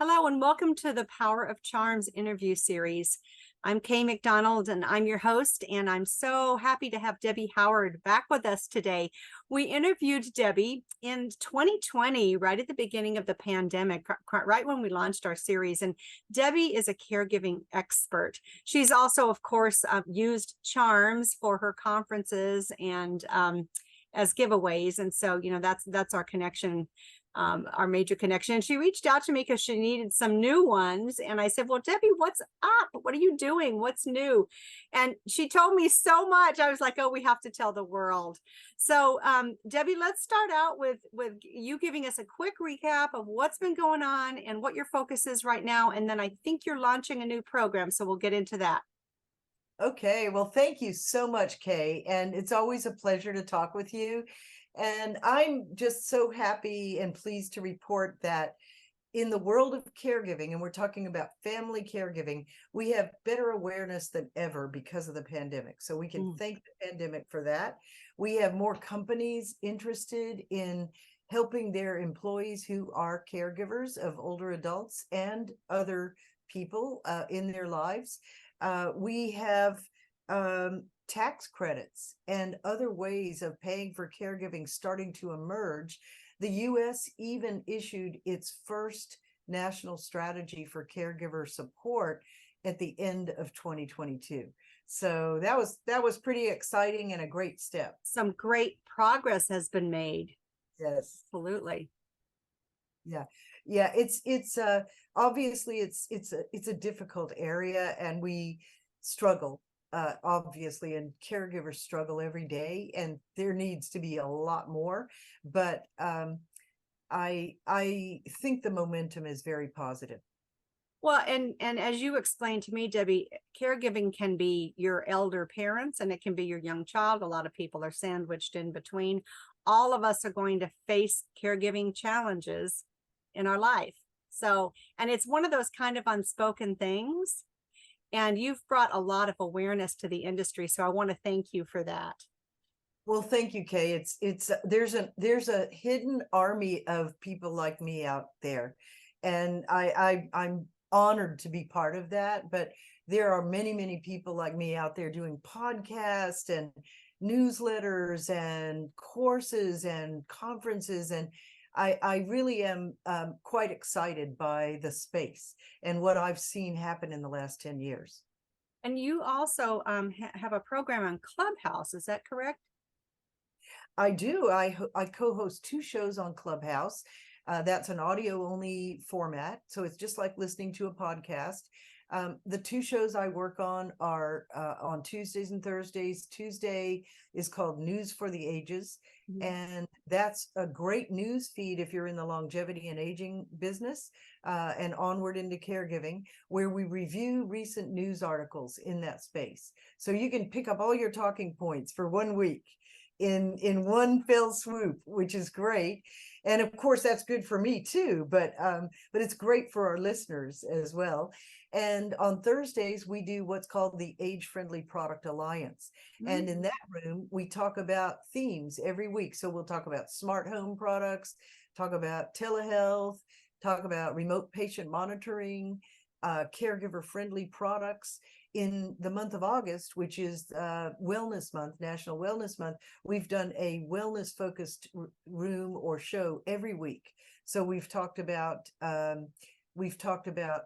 Hello and welcome to the Power of Charms interview series. I'm Kay McDonald and I'm your host, and I'm so happy to have Debbie Howard back with us today. We interviewed Debbie in 2020, right at the beginning of the pandemic, right when we launched our series. And Debbie is a caregiving expert. She's also, of course, used charms for her conferences and as giveaways. And so, that's our connection, our major connection. And she reached out to me because she needed some new ones. And I said, well, Debbie, what's up? What are you doing? What's new? And she told me so much. I was like, oh, we have to tell the world. So Debbie, let's start out with you giving us a quick recap of what's been going on and what your focus is right now. And then I think you're launching a new program. So we'll get into that. Okay, well, thank you so much, Kay. And it's always a pleasure to talk with you. And I'm just so happy and pleased to report that in the world of caregiving, and we're talking about family caregiving, we have better awareness than ever because of the pandemic. So we can thank the pandemic for that. We have more companies interested in helping their employees who are caregivers of older adults and other people in their lives. We have tax credits and other ways of paying for caregiving starting to emerge. The U.S. even issued its first national strategy for caregiver support at the end of 2022. So that was pretty exciting and a great step. Some great progress has been made. Yes, absolutely. Yeah. It's obviously it's a difficult area, and we struggle obviously, and caregivers struggle every day, and there needs to be a lot more. But I think the momentum is very positive. Well, and as you explained to me, Debbie, caregiving can be your elder parents and it can be your young child. A lot of people are sandwiched in between. All of us are going to face caregiving challenges in our life. So, and it's one of those kind of unspoken things. And you've brought a lot of awareness to the industry. So I want to thank you for that. Well, thank you, Kay. There's a hidden army of people like me out there. And I'm honored to be part of that. But there are many, many people like me out there doing podcasts and newsletters and courses and conferences. And I really am quite excited by the space and what I've seen happen in the last 10 years. And you also have a program on Clubhouse, is that correct? I do. I co-host 2 shows on Clubhouse. That's an audio only format. So it's just like listening to a podcast. The 2 shows I work on are on Tuesdays and Thursdays. Tuesday is called News for the Ages. And that's a great news feed if you're in the longevity and aging business, and onward into caregiving, where we review recent news articles in that space. So you can pick up all your talking points for 1 week in one fell swoop, which is great. And of course, that's good for me too, but it's great for our listeners as well. And on Thursdays, we do what's called the Age-Friendly Product Alliance. And in that room, we talk about themes every week. So we'll talk about smart home products, talk about telehealth, talk about remote patient monitoring, caregiver-friendly products. In the month of August, which is Wellness Month, National Wellness Month, we've done a wellness-focused room or show every week. So we've talked about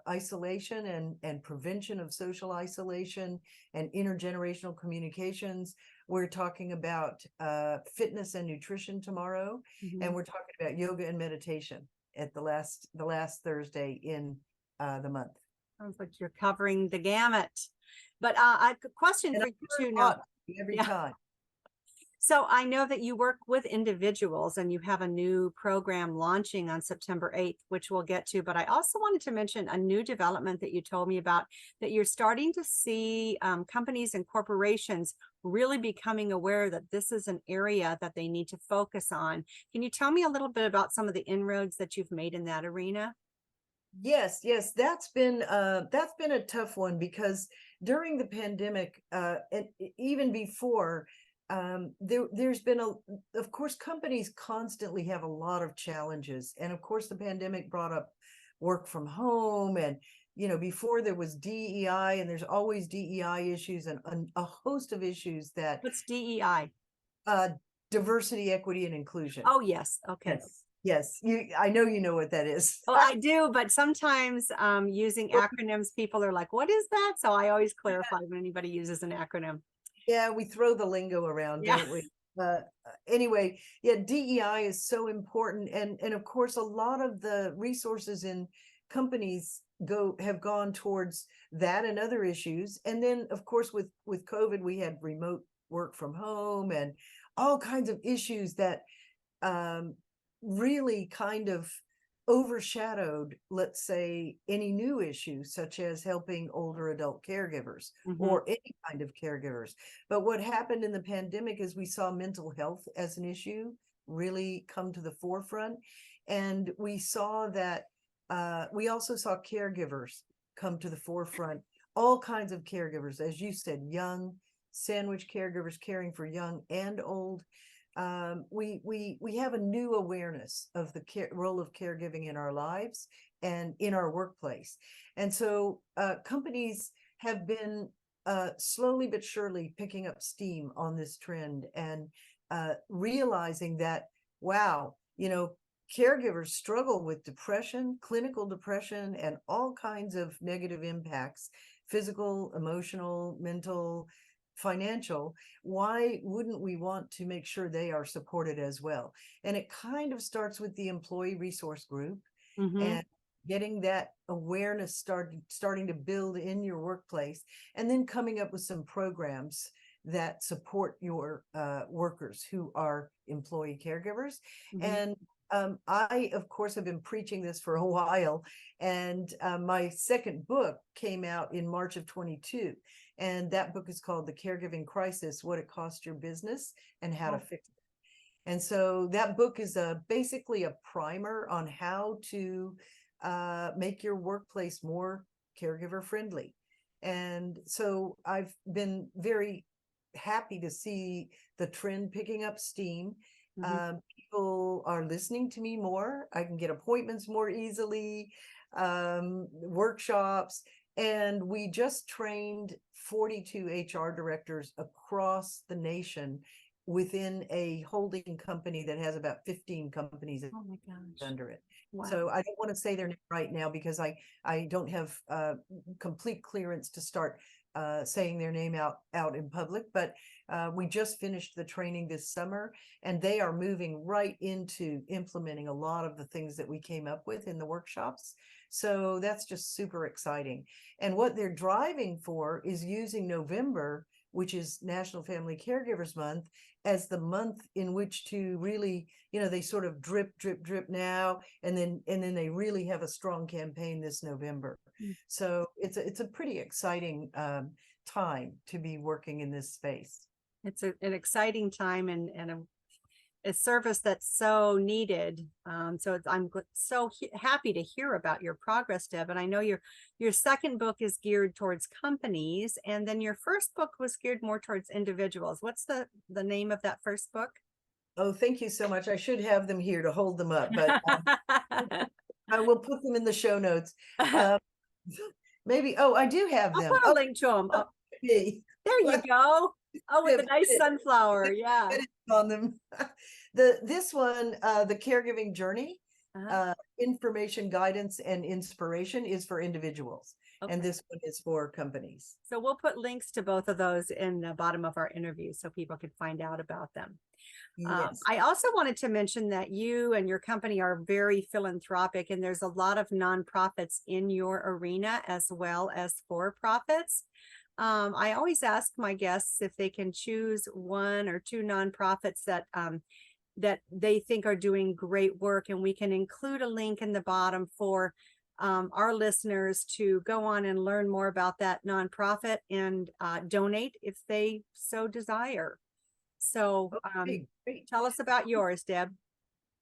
isolation and prevention of social isolation and intergenerational communications. We're talking about fitness and nutrition tomorrow, and we're talking about yoga and meditation at the last Thursday in the month. Sounds like you're covering the gamut. But I have a question for you too now. Every time. So I know that you work with individuals and you have a new program launching on September 8th, which we'll get to. But I also wanted to mention a new development that you told me about, that you're starting to see companies and corporations really becoming aware that this is an area that they need to focus on. Can you tell me a little bit about some of the inroads that you've made in that arena? Yes, that's been a tough one, because during the pandemic, and even before, there's been of course, companies constantly have a lot of challenges, and of course the pandemic brought up work from home, and before there was DEI, and there's always DEI issues and a host of issues that What's DEI? uh diversity, equity, and inclusion. Oh, yes. Okay. Yes, I know you know what that is. Well, I do, but sometimes using acronyms, people are like, what is that? So I always clarify when anybody uses an acronym. Yeah, we throw the lingo around, Yeah. don't we? Anyway, yeah, DEI is so important, and of course, a lot of the resources in companies have gone towards that and other issues. And then, of course, with COVID, we had remote work from home and all kinds of issues that really kind of overshadowed, let's say, any new issues, such as helping older adult caregivers or any kind of caregivers. But what happened in the pandemic is we saw mental health as an issue really come to the forefront. And we saw that we also saw caregivers come to the forefront, all kinds of caregivers, as you said, young, sandwich caregivers caring for young and old. We have a new awareness of the role of caregiving in our lives and in our workplace. And so companies have been slowly but surely picking up steam on this trend and realizing that, wow, caregivers struggle with depression, clinical depression, and all kinds of negative impacts, physical, emotional, mental, financial. Why wouldn't we want to make sure they are supported as well? And it kind of starts with the employee resource group and getting that awareness starting to build in your workplace, and then coming up with some programs that support your workers who are employee caregivers. And I, of course, have been preaching this for a while, and my second book came out in March of 22. And that book is called The Caregiving Crisis: What It Cost Your Business and How to Fix It. And so that book is basically a primer on how to make your workplace more caregiver friendly. And so I've been very happy to see the trend picking up steam. People are listening to me more. I can get appointments more easily, workshops. And we just trained 42 HR directors across the nation within a holding company that has about 15 companies under it. Wow. So I don't want to say their name right now because I don't have complete clearance to start saying their name out in public, but we just finished the training this summer, and they are moving right into implementing a lot of the things that we came up with in the workshops. So that's just super exciting. And what they're driving for is using November, which is National Family Caregivers Month, as the month in which to really, they sort of drip now, and then they really have a strong campaign this November. So it's a pretty exciting time to be working in this space. It's an exciting time and a service that's so needed. I'm so happy to hear about your progress, Deb. And I know your second book is geared towards companies, and then your first book was geared more towards individuals. What's the name of that first book? Oh, thank you so much. I should have them here to hold them up, but I will put them in the show notes. Maybe, I do have them. I'll put a link to them. There you go. Oh, with a nice sunflower. Yeah. On them. This one, the Caregiving Journey, information, guidance, and inspiration is for individuals. Okay. And this one is for companies. So we'll put links to both of those in the bottom of our interview so people can find out about them. Yes. I also wanted to mention that you and your company are very philanthropic, and there's a lot of nonprofits in your arena as well as for-profits. I always ask my guests if they can choose one or two nonprofits that that they think are doing great work, and we can include a link in the bottom for our listeners to go on and learn more about that nonprofit and donate if they so desire. So tell us about yours, Deb.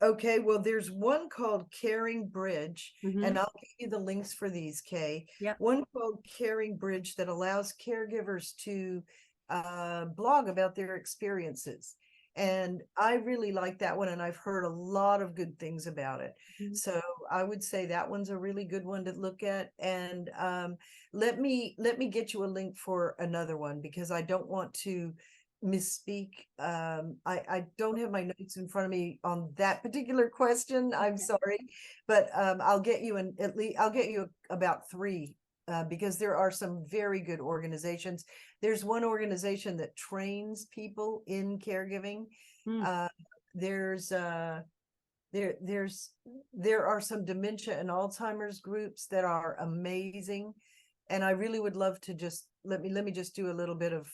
Okay, well, there's one called Caring Bridge, and I'll give you the links for these, Kay. Yep. One called Caring Bridge that allows caregivers to blog about their experiences. And I really like that one, and I've heard a lot of good things about it. So I would say that one's a really good one to look at. And let me get you a link for another one, because I don't want to misspeak. I don't have my notes in front of me on that particular question. I'm sorry, but I'll get you I'll get you about three, because there are some very good organizations. There's one organization that trains people in caregiving. Mm. There's there are some dementia and Alzheimer's groups that are amazing, and I really would love to just let me just do a little bit of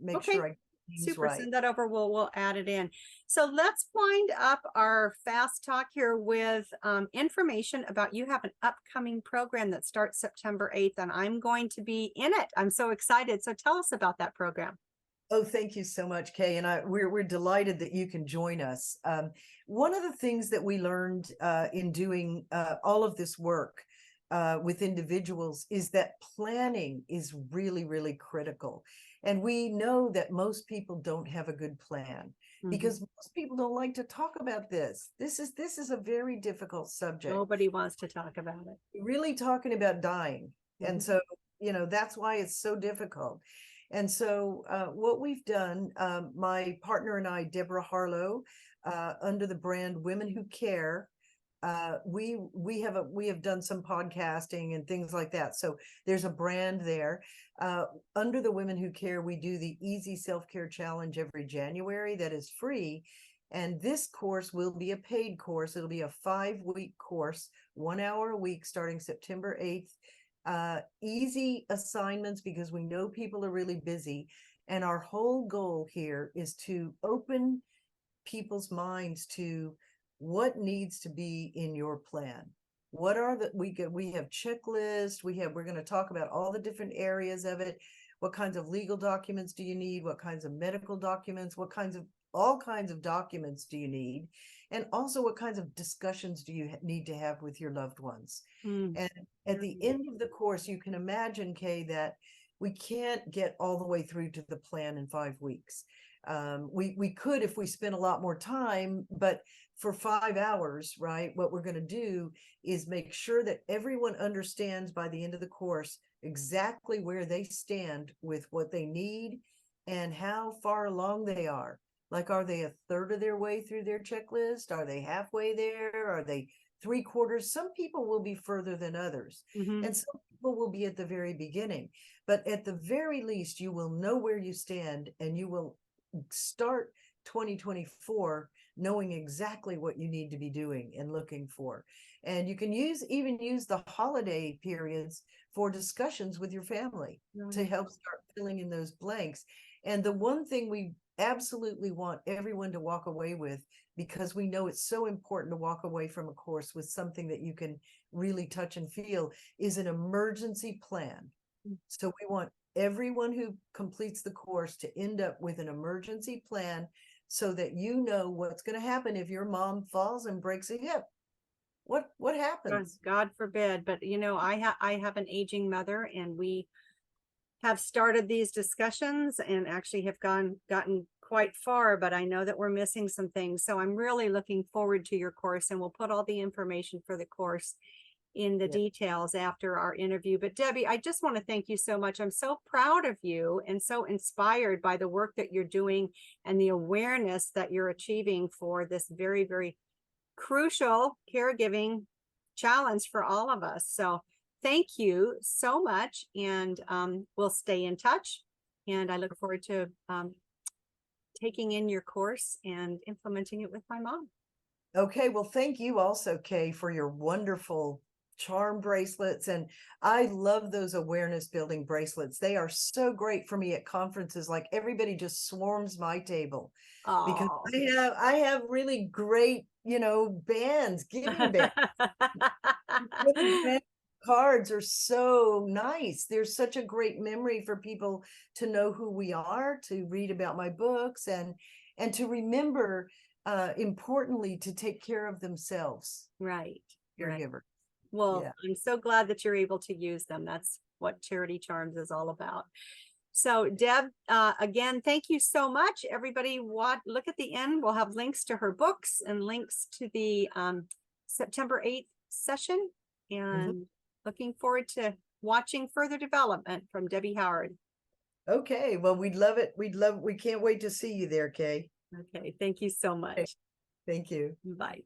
make Okay. sure I get things Super. right. Send that over. We'll add it in. So let's wind up our fast talk here with information about, you have an upcoming program that starts September 8th, and I'm going to be in it. I'm so excited. So tell us about that program. Oh, thank you so much, Kay. And we're delighted that you can join us. One of the things that we learned in doing all of this work with individuals is that planning is really, really critical. And we know that most people don't have a good plan, because most people don't like to talk about this. This is a very difficult subject. Nobody wants to talk about it. Really talking about dying. And so, that's why it's so difficult. And so what we've done, my partner and I, Deborah Harlow, under the brand Women Who Care, we have done some podcasting and things like that. So there's a brand there. Under the Women Who Care, we do the Easy Self-Care Challenge every January that is free. And this course will be a paid course. It'll be a 5-week course, 1 hour a week, starting September 8th. Easy assignments, because we know people are really busy. And our whole goal here is to open people's minds to what needs to be in your plan. What are we have checklists, we're going to talk about all the different areas of it. What kinds of legal documents do you need? What kinds of medical documents? All kinds of documents do you need? And also, what kinds of discussions do you need to have with your loved ones? And at the end of the course, you can imagine, Kay, that we can't get all the way through to the plan in 5 weeks. We could if we spent a lot more time, but for 5 hours, right, what we're going to do is make sure that everyone understands by the end of the course exactly where they stand with what they need and how far along they are. Like, are they a third of their way through their checklist? Are they halfway there? Are they 3/4? Some people will be further than others. And some people will be at the very beginning. But at the very least, you will know where you stand, and you will start 2024 knowing exactly what you need to be doing and looking for. And you can even use the holiday periods for discussions with your family to help start filling in those blanks. And the one thing we absolutely want everyone to walk away with, because we know it's so important to walk away from a course with something that you can really touch and feel, is an emergency plan. So we want everyone who completes the course to end up with an emergency plan, so that you know what's going to happen if your mom falls and breaks a hip. What happens? God forbid. But I have an aging mother, and we have started these discussions and actually have gotten quite far, but I know that we're missing some things. So I'm really looking forward to your course, and we'll put all the information for the course in the details after our interview. But Debbie, I just want to thank you so much. I'm so proud of you and so inspired by the work that you're doing and the awareness that you're achieving for this very, very crucial caregiving challenge for all of us. So thank you so much. And we'll stay in touch. And I look forward to taking in your course and implementing it with my mom. Okay, well, thank you also, Kay, for your wonderful charm bracelets. And I love those awareness building bracelets. They are so great for me at conferences. Like, everybody just swarms my table because I have really great, bands, giving bands. Really great cards are so nice. There's such a great memory for people to know who we are, to read about my books, and to remember, importantly, to take care of themselves. Right. Caregiver. Well, Yeah. I'm so glad that you're able to use them. That's what Charity Charms is all about. So Deb, again, thank you so much. Everybody, look at the end. We'll have links to her books and links to the September 8th session Mhm. and looking forward to watching further development from Debbie Howard. Okay, well, we'd love it. We can't wait to see you there, Kay. Okay, thank you so much. Thank you. Bye.